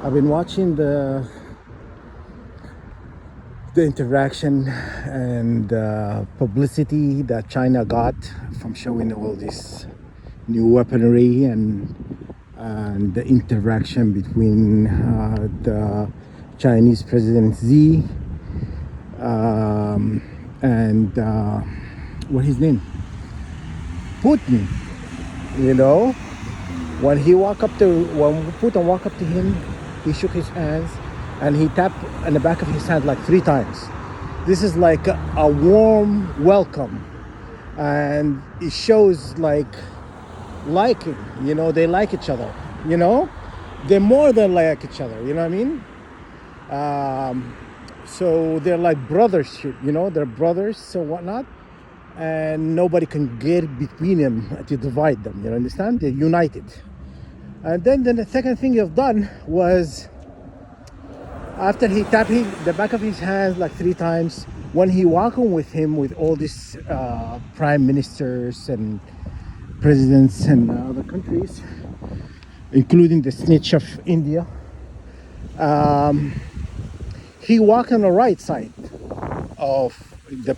I've been watching the interaction and publicity that China got from showing all this new weaponry and the interaction between the Chinese President Xi and what his name, Putin. You know, when Putin walked up to him, he shook his hands and he tapped on the back of his hand like 3 times. This is like a warm welcome, and it shows like liking. You know, they like each other. You know, they more than like each other. You know what I mean? So they're like brothers. You know, they're brothers, so whatnot, and nobody can get between them to divide them. You understand? They're united. And then the second thing you've done was, after he tapped the back of his hands like 3 times, when he walking with him with all these prime ministers and presidents and other countries, including the snitch of India, he walked on the right side of the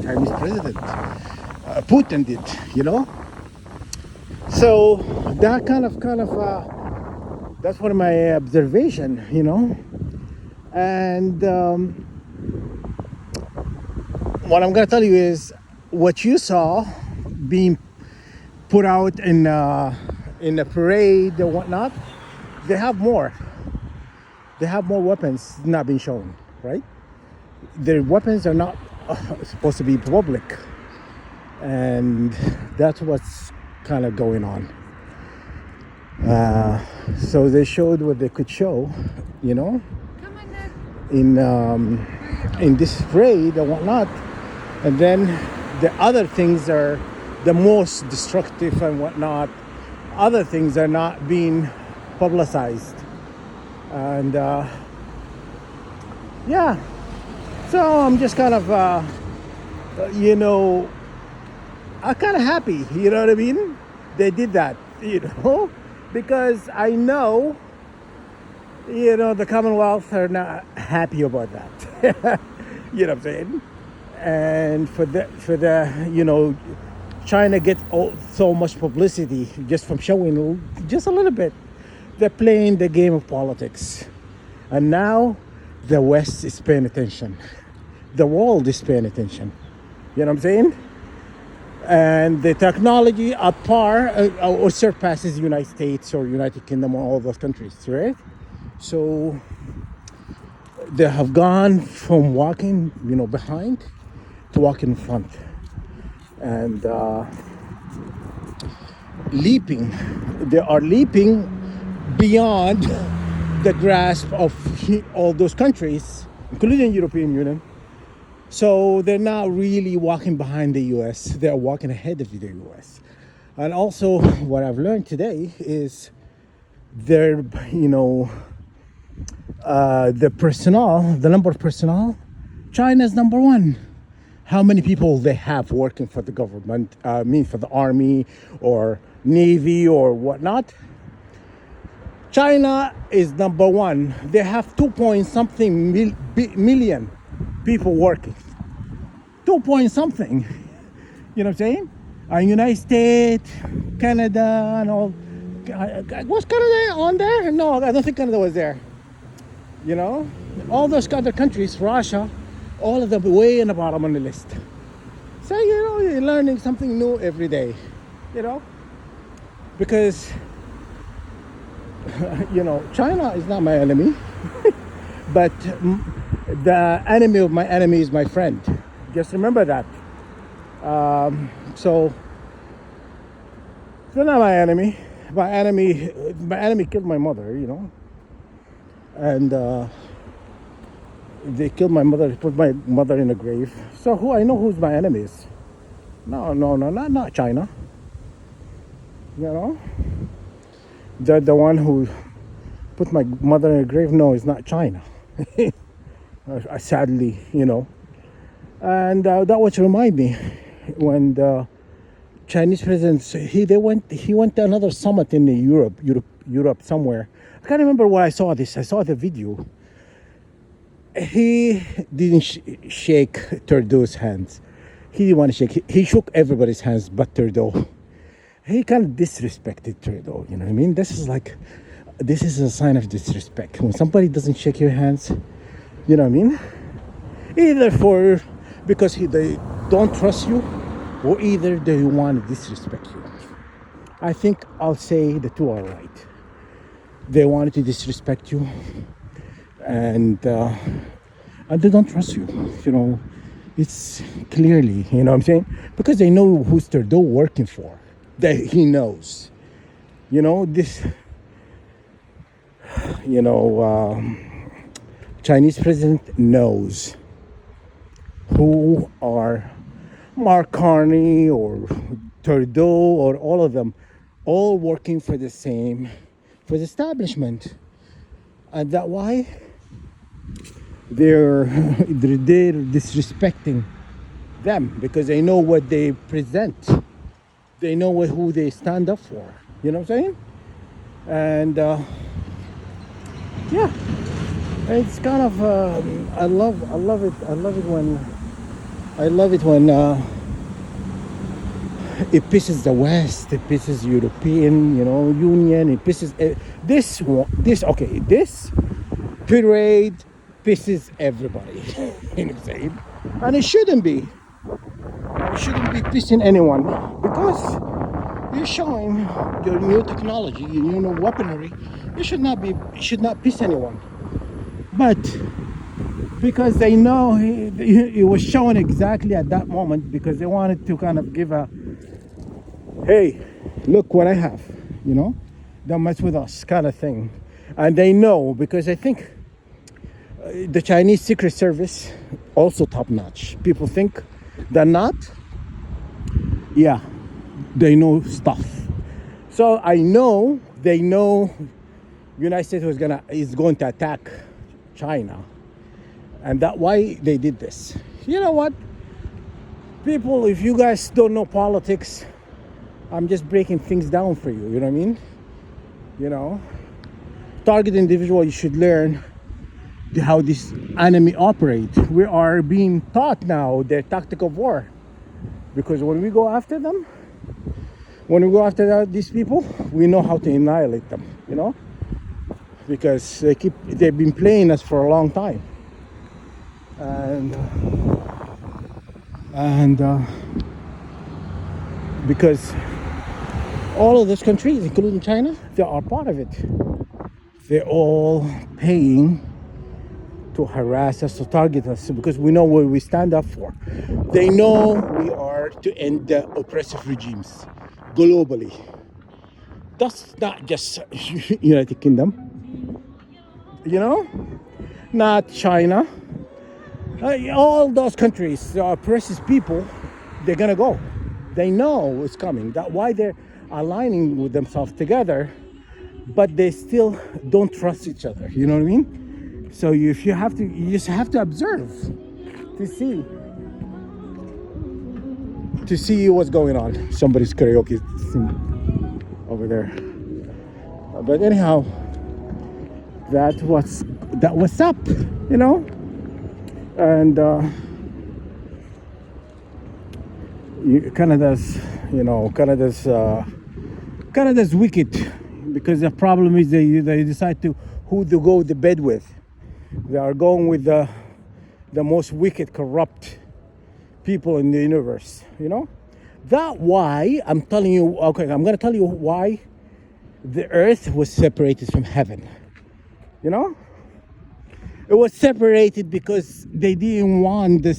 Chinese president. Putin did, you know. So that kind of that's one of my observation, you know. And what I'm gonna tell you is what you saw being put out in a parade or whatnot. They have more. They have more weapons not being shown, right? Their weapons are not supposed to be public, and that's what's kind of going on. So they showed what they could show, you know, in this parade and whatnot, and then the other things are the most destructive and whatnot. Other things are not being publicized, and yeah. So I'm just kind of, I'm kind of happy. You know what I mean? They did that, you know, because I know, you know, the Commonwealth are not happy about that. You know what I'm saying? And for the you know, China get so much publicity just from showing just a little bit. They're playing the game of politics, and now the West is paying attention. The world is paying attention. You know what I'm saying? And the technology at par or surpasses the United States or United Kingdom or all those countries, right? So they have gone from walking, you know, behind to walking in front, and leaping. They are leaping beyond the grasp of all those countries, including the European Union. So they're not really walking behind the US, they're walking ahead of the US. And also what I've learned today is their, you know, the number of personnel, China's number one. How many people they have working for the government, for the army or navy or whatnot. China is number one. They have 2 point something million people working. 2 point something. You know what I'm saying? United States, Canada, and all. Was Canada on there? No, I don't think Canada was there. You know? All those other countries, Russia, all of them way in the bottom on the list. So, you know, you're learning something new every day. You know? Because, you know, China is not my enemy. But the enemy of my enemy is my friend. Just remember that. So they're not my enemy. My enemy killed my mother, you know. And they killed my mother, put my mother in a grave. So I know who's my enemies. No, not China. You know? They're the one who put my mother in a grave. No, it's not China. Sadly, you know. And that was remind me when the Chinese president he went to another summit in Europe somewhere. I can't remember where I saw this. I saw the video. He didn't shake Trudeau's hands. He didn't want to shake. He shook everybody's hands but Trudeau. He kind of disrespected Trudeau. You know what I mean? This is a sign of disrespect when somebody doesn't shake your hands. You know what I mean? Either because they don't trust you, or either they want to disrespect you. I think I'll say the two are right. They wanted to disrespect you, and they don't trust you. You know, it's clearly, you know what I'm saying? Because they know who's Trudeau working for. That he knows. You know, Chinese president knows who are Mark Carney or Trudeau or all of them, all working for the establishment. And that why they're disrespecting them, because they know what they present. They know who they stand up for. You know what I'm saying? And yeah, it's kind of I love it when it pisses the West, it pisses European, Union, it pisses this parade pisses everybody. You know what I'm saying? And it shouldn't be. It shouldn't be pissing anyone, because you're showing your new technology, your new weaponry. It should not piss anyone. But because they know it was shown exactly at that moment, because they wanted to kind of give a, hey, look what I have, don't mess with us kind of thing. And they know, because I think the Chinese Secret Service also top notch. People think they're not. Yeah, they know stuff. So I know they know United States is going to attack China, and that's why they did this. You know what, people, if you guys don't know politics, I'm just breaking things down for you. You know what I mean? Target individual, you should learn how this enemy operate. We are being taught now their tactic of war, because when we go after them, these people, we know how to annihilate them. Because they've been playing us for a long time, and because all of those countries, including China, they are part of it. They're all paying to harass us, to target us, because we know what we stand up for. They know we are to end the oppressive regimes globally. That's not just United Kingdom, not China. All those countries, the oppressive people, they're gonna go. They know it's coming. That's why they're aligning with themselves together, but they still don't trust each other. You know what I mean? So you just have to observe to see what's going on. Somebody's karaoke over there. But anyhow, that was up, and Canada's wicked, because the problem is they decide who to go to bed with. They are going with the most wicked, corrupt people in the universe. That why I'm telling you. Okay, I'm gonna tell you why the earth was separated from heaven. It was separated because they didn't want their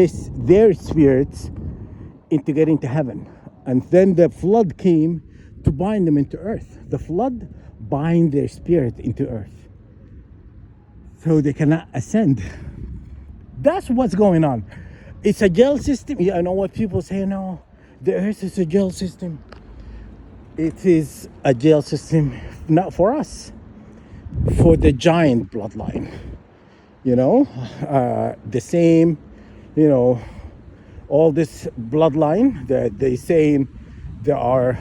spirits to get into heaven. And then the flood came to bind them into earth. The flood bind their spirit into earth, so they cannot ascend. That's what's going on. It's a jail system. I know what people say. No, the earth is a jail system. It is a jail system, not for us, for the giant bloodline. The same, all this bloodline that they saying they are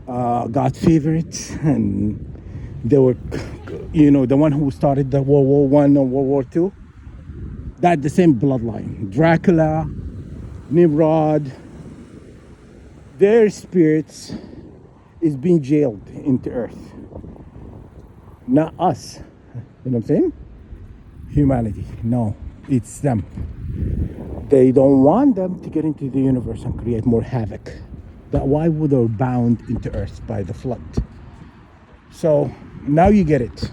God favorites, and They were, the one who started the World War One or World War Two. That the same bloodline. Dracula, Nimrod, their spirits is being jailed into Earth. Not us. You know what I'm saying? Humanity. No, it's them. They don't want them to get into the universe and create more havoc. That why would they bound into Earth by the flood? So now you get it.